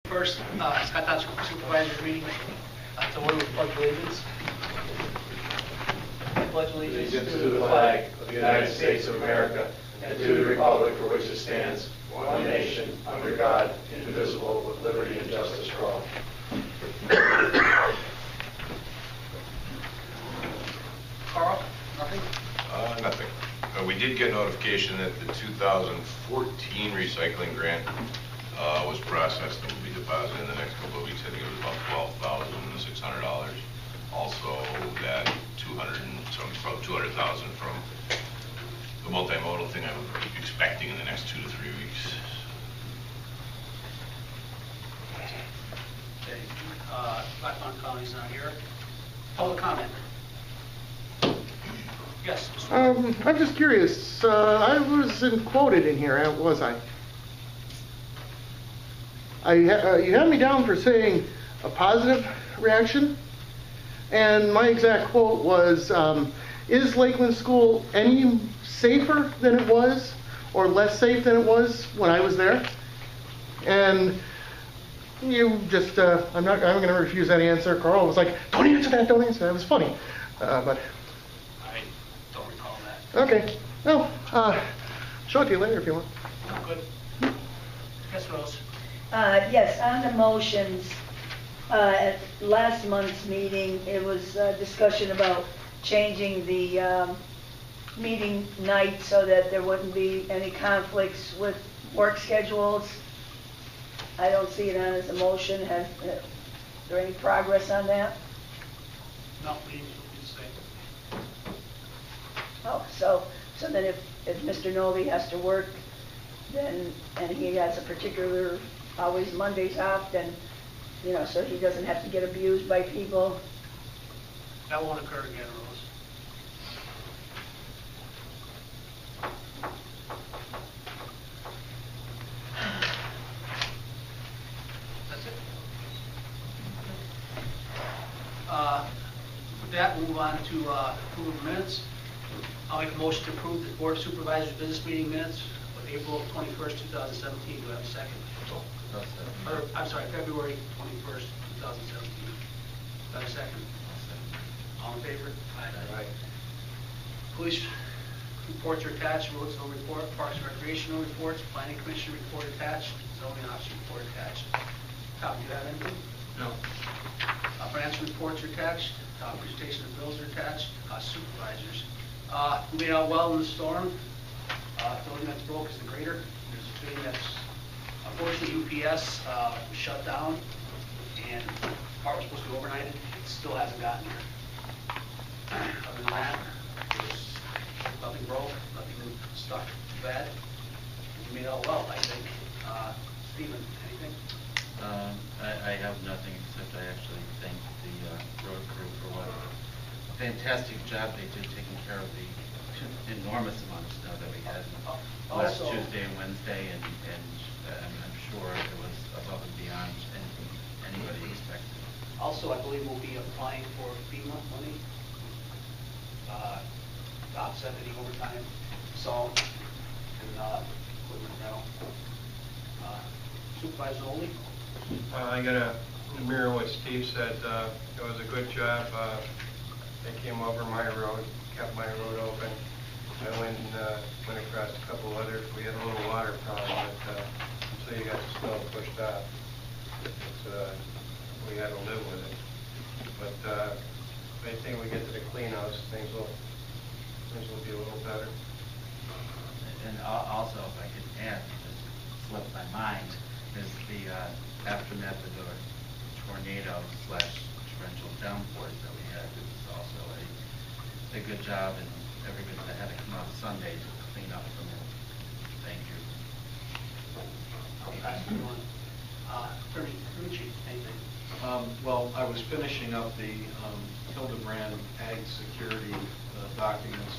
First, Scott Township Supervisor Meeting to order with pledge allegiance. Pledge allegiance To the flag of the United States of America and to the republic for which it stands, one nation, under God, indivisible, with liberty and justice for all. Carl, nothing? Nothing. We did get notification that the 2014 recycling grant was processed and will be deposited in the next couple of weeks. I think it was about $12,600. Also, that 200,000 from the multimodal thing I'm expecting in the next 2 to 3 weeks. Okay. Blackmont County's not here. Public comment. Yes. Mr. I'm just curious. I wasn't quoted in here, was I? You had me down for saying a positive reaction, and my exact quote was, is Lakeland School any safer than it was, or less safe than it was when I was there? And you just, I'm going to refuse that answer. Carl was like, don't answer that, don't answer that. It was funny. But I don't recall that. okay. No, show it to you later if you want. Good. Yes, Rose. Yes, on the motions, at last month's meeting, it was discussion about changing the meeting night so that there wouldn't be any conflicts with work schedules. I don't see it on as a motion. Is there any progress on that? No, we didn't say. Oh, so then if Mr. Novi has to work, then, and he has a particular, always Mondays off, then, you know, so he doesn't have to get abused by people. That won't occur again, Rose. That's it. With that, we'll move on to approval of minutes. I'll make a motion to approve the Board of Supervisors business meeting minutes of April 21st, 2017. Do I have a second? Or, I'm sorry, February 21st, 2017. Do I have a second? All in favor? Aye. Police reports are attached, roads no report, Parks and Recreation no reports, Planning Commission report attached, Zoning Officer report attached. Tom, do you have anything? No. Financial reports are attached, presentation of bills are attached, supervisors. We made out well in the storm. The only thing that's broke is the grader. There's a thing that's, unfortunately, UPS was shut down, and the part was supposed to be overnighted. It still hasn't gotten here. Other than that, there's nothing broke, nothing stuck bad. We made out well, I think. Stephen, anything? I have nothing except I actually thank the road crew for what a fantastic job they did taking care of the enormous amount of snow that we had last Tuesday and Wednesday, and I'm sure it was above and beyond anything anybody expected. Also, I believe we'll be applying for FEMA money to offset any overtime, salt, and equipment rental. Supervisor Oley? I got to mirror what Steve said. It was a good job. They came over my road, kept my road open. I went across a couple others. We had a little water problem, but so you got the snow pushed off. We had to live with it. But I think we get to the cleanouts, things will be a little better. And also, if I could add, just slipped my mind, is the aftermath of the tornado/torrential downpours that we had. It was also a good job, and everybody that had to come out Sunday to clean up from it. Thank you. Attorney Rucci, anything? Well, I was finishing up the Hildebrand Ag Security documents,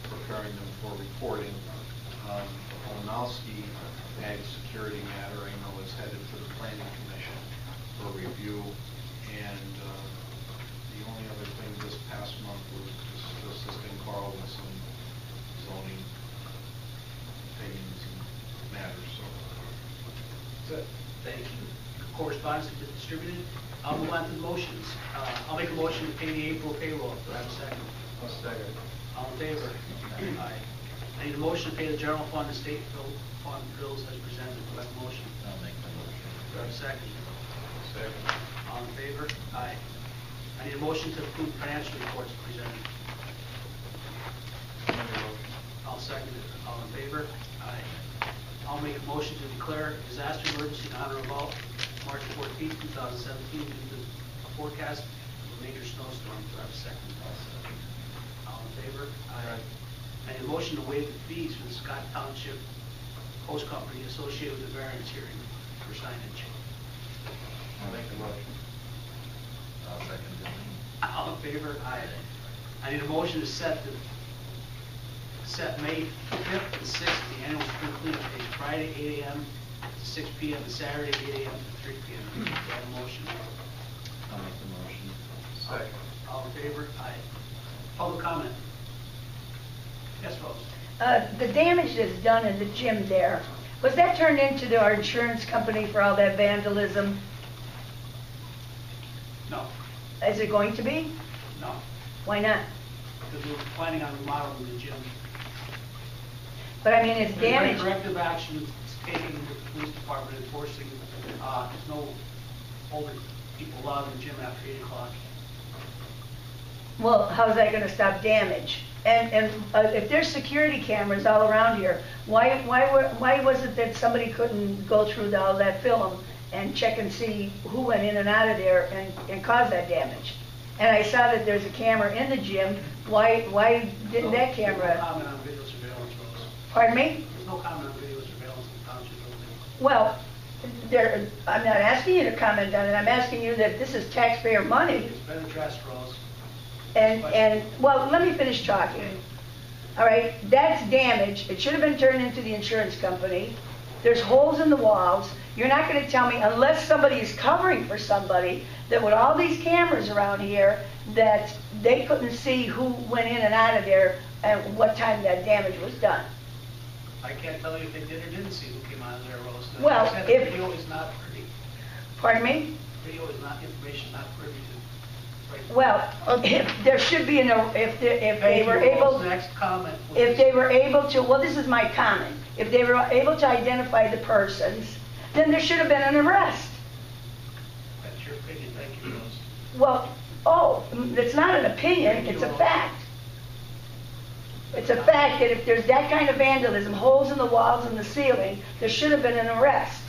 preparing them for reporting. The Polanowski Ag Security matter, I know, is headed to the Planning Commission for review. And the only other thing this past month was just assisting Carl with some zoning things and matters. So that's it. Thank you. Of course, correspondence has been distributed. I'll move on to the motions. I'll make a motion to pay the April payroll. Do I have a second? I'll second. All in favor? Aye. I need a motion to pay the general fund and state fund bills as presented. Do I have a motion? I'll make the motion. Do I have a second? Second. All in favor? Aye. I need a motion to approve financial reports presented. Make a motion. I'll second it. All in favor? Aye. I'll make a motion to declare disaster emergency in honor of all March 14th, 2017, due to a forecast of a major snowstorm. Do I have a second? All in favor? Aye. I need a motion to waive the fees for the Scott Township Post Company associated with the variance hearing for signage. I'll make the motion. I'll second it. All in favor? Aye. I need a motion to set May 5th and 6th, the annual spring cleanup day, Friday 8 a.m. to 6 p.m. and Saturday 8 a.m. to 3 p.m. Do I have a motion? I'll make the motion. Second. All in favor? Aye. Public comment? Yes, Rose? The damage that's done in the gym there, was that turned into our insurance company for all that vandalism? No. Is it going to be? No. Why not? Because we're planning on remodeling the gym. But I mean, it's There's been damaged. corrective action taken with the police department enforcing, there's no older people allowed in the gym after 8 o'clock. Well, how's that gonna stop damage? And if there's security cameras all around here, why was it that somebody couldn't go through all that film and check and see who went in and out of there and cause that damage? And I saw that there's a camera in the gym, why didn't that There's no camera? comment on video surveillance, Rose. Pardon me? There's no comment on video surveillance in the township building. Well, I'm not asking you to comment on it, I'm asking you that this is taxpayer money. It's been addressed, Rose. Well, let me finish talking. All right, that's damage. It should have been turned into the insurance company. There's holes in the walls. You're not going to tell me, unless somebody is covering for somebody, that with all these cameras around here, that they couldn't see who went in and out of there and what time that damage was done. I can't tell you if they did or didn't see who came out of there, Rose. Well, I said if- video is not privy. Pardon me? Video is not, information not privy to. Right. Well, if there should be if they Thank were you, able. Rose. Next comment, please. If they were able to, well, this is my comment, if they were able to identify the persons, then there should have been an arrest. That's your opinion, thank you, Rose. Well, it's not an opinion, it's a fact. It's a fact that if there's that kind of vandalism, holes in the walls and the ceiling, there should have been an arrest.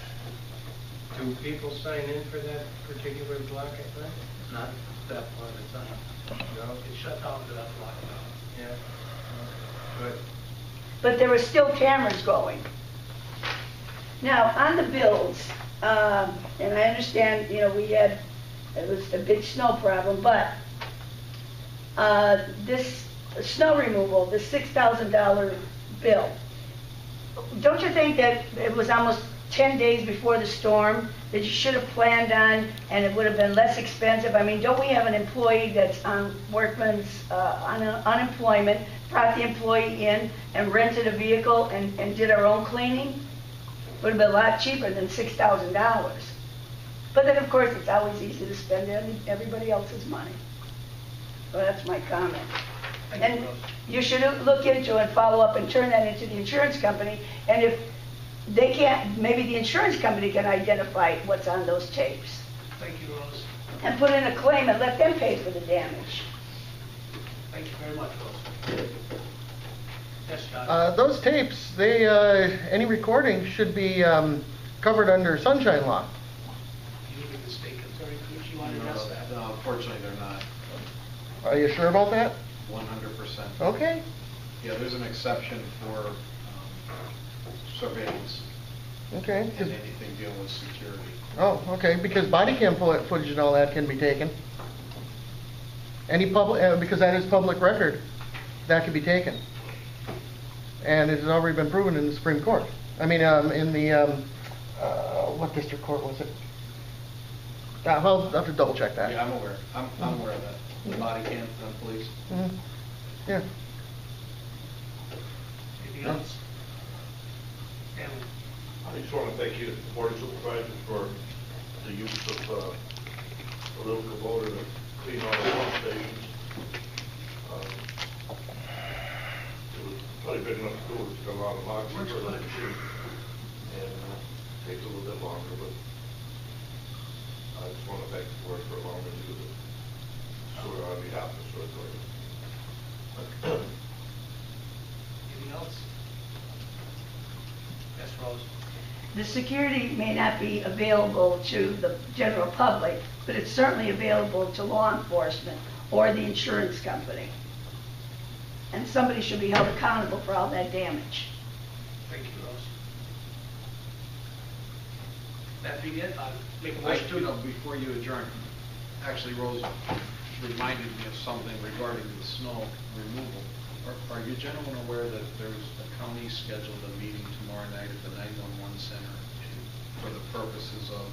Do people sign in for that particular block at night? Not that part of the time. No? It's shut down to that block. Yeah. Good. But there were still cameras going. Now, on the bills, and I understand, it was a big snow problem, but this snow removal, the $6,000 bill, don't you think that it was almost 10 days before the storm that you should have planned on, and it would have been less expensive? I mean, don't we have an employee that's on workman's unemployment, brought the employee in and rented a vehicle and did our own cleaning? Would have been a lot cheaper than $6,000. But then, of course, it's always easy to spend everybody else's money. So that's my comment. Thank you, And Rose. you should look into and follow up and turn that into the insurance company. And if they can't, maybe the insurance company can identify what's on those tapes Thank you, Rose. and put in a claim and let them pay for the damage. Thank you very much, Rose. Yes, John? Those tapes, any recording should be covered under sunshine law. You need the state attorney, if you want to address that. No, unfortunately, they're not Are you sure about that? 100%. Okay. Yeah, there's an exception for surveillance Okay. and anything dealing with security. Oh, okay, because body cam footage and all that can be taken. Any public, because that is public record, that can be taken. And it has already been proven in the Supreme Court. I mean, in the, what district court was it? I'll have to double check that. Yeah, I'm aware. I'm aware of that. The body cam on police. Mhm. Yeah. Anything else? Stanley? I just want to thank you, the Board of Supervisors, for the use of a little Kubota to clean all the pump stations. It was probably big enough to do it, it's got a lot of locks for the machine. And takes a little bit longer, but I just want to thank the board for allowing me to do this. Sewer on behalf of the sewer authority. Anything else? Yes, Rose? The security may not be available to the general public, but it's certainly available to law enforcement or the insurance company. And somebody should be held accountable for all that damage. Thank you, Rose. That being it, make a I motion do know, to... before you adjourn, actually, Rose reminded me of something regarding the snow removal. Are you gentlemen aware that there's a county scheduled a meeting tomorrow night at the 911 center for the purposes of,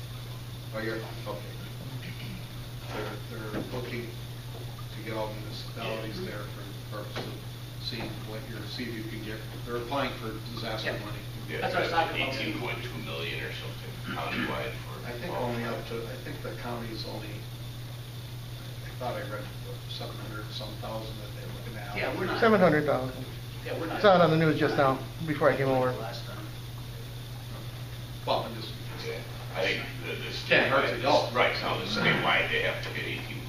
oh, you're, okay. They're looking to get all municipalities there for the purpose of seeing see if you can get, they're applying for disaster Yeah. money. Yeah, That's what I was talking about. 18.2 million or something countywide for. I think only up to, I think the county's only, I thought I read 700 some thousand that they're looking at. Yeah, we're not... 700,000. Yeah, we're not... Saw it on the news just now, before I came over. Last time. Well, I'm just, Yeah, I think the Can't hurt to statewide, go. right, now the statewide, they have to get 18